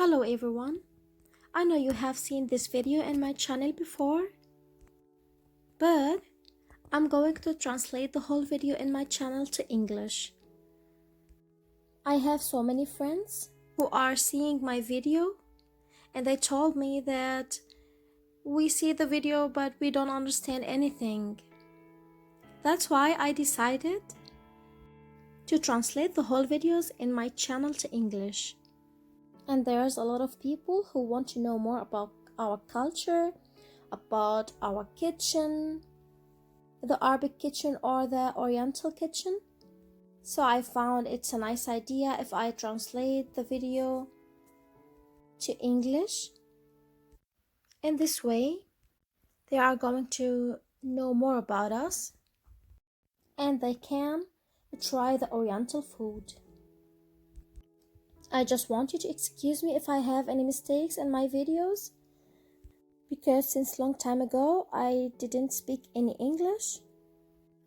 Hello everyone. I know you have seen this video in my channel before, but I'm going to translate the whole video in my channel to English. I have so many friends who are seeing my video and they told me that we see the video but we don't understand anything. That's why I decided to translate the whole videos in my channel to English. And there's a lot of people who want to know more about our culture, about our kitchen, the Arabic kitchen or the Oriental kitchen. So I found it's a nice idea if I translate the video to English. In this way, they are going to know more about us and they can try the Oriental food. I just want you to excuse me if I have any mistakes in my videos, because since long time ago I didn't speak any English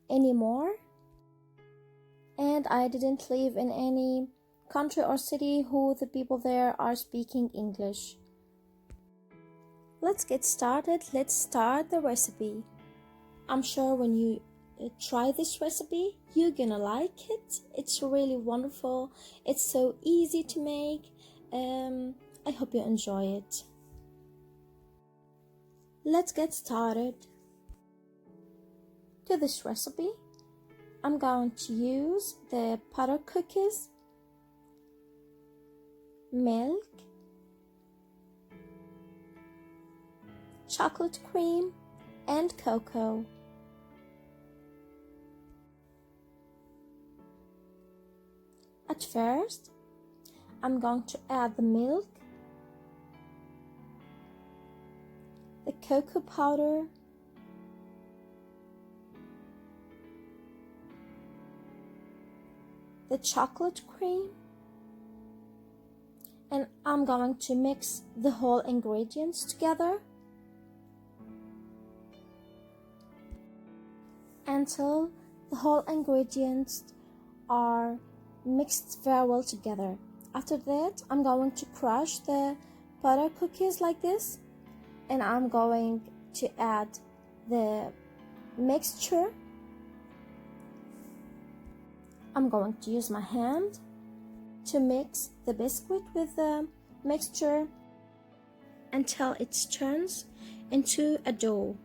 anymore, and I didn't live in any country or city who the people there are speaking English. Let's get started. Let's start the recipe. I'm sure when you try this recipe, you're gonna like it. It's really wonderful. It's so easy to make. I hope you enjoy it. Let's get started. To this recipe, I'm going to use the butter cookies, milk, chocolate cream, and cocoa. At first, I'm going to add the milk, the cocoa powder, the chocolate cream, and I'm going to mix the whole ingredients together until the whole ingredients are mixed very well together. After that, I'm going to crush the butter cookies like this, and I'm going to add the mixture. I'm going to use my hand to mix the biscuit with the mixture until it turns into a dough.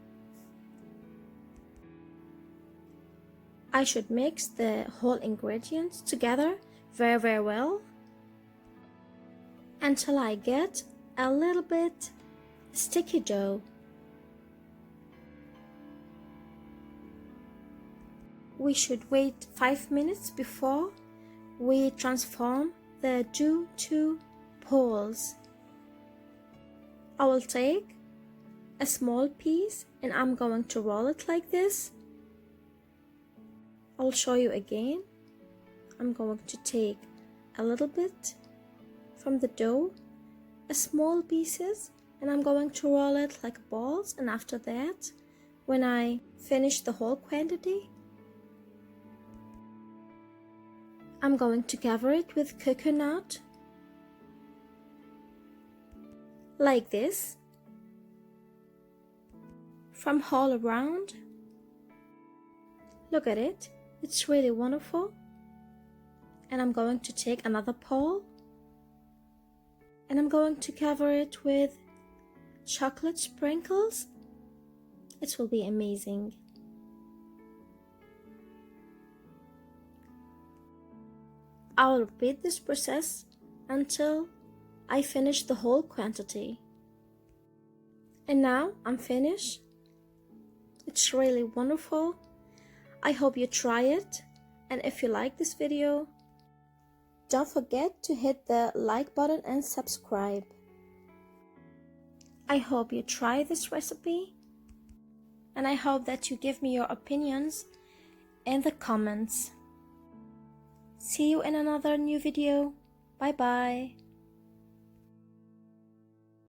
I should mix the whole ingredients together very well until I get a little bit sticky dough. We should wait 5 minutes before we transform the dough to balls. I will take a small piece and I'm going to roll it like this. I'll show you again. I'm going to take a little bit from the dough, a small pieces, and I'm going to roll it like balls. And after that, when I finish the whole quantity, I'm going to cover it with coconut like this from all around. Look at it. It's really wonderful. And I'm going to take another ball and I'm going to cover it with chocolate sprinkles. It will be amazing. I will repeat this process until I finish the whole quantity. And now I'm finished. It's really wonderful. I hope you try it, and if you like this video, don't forget to hit the like button and subscribe. I hope you try this recipe, and I hope that you give me your opinions in the comments. See you in another new video. Bye bye.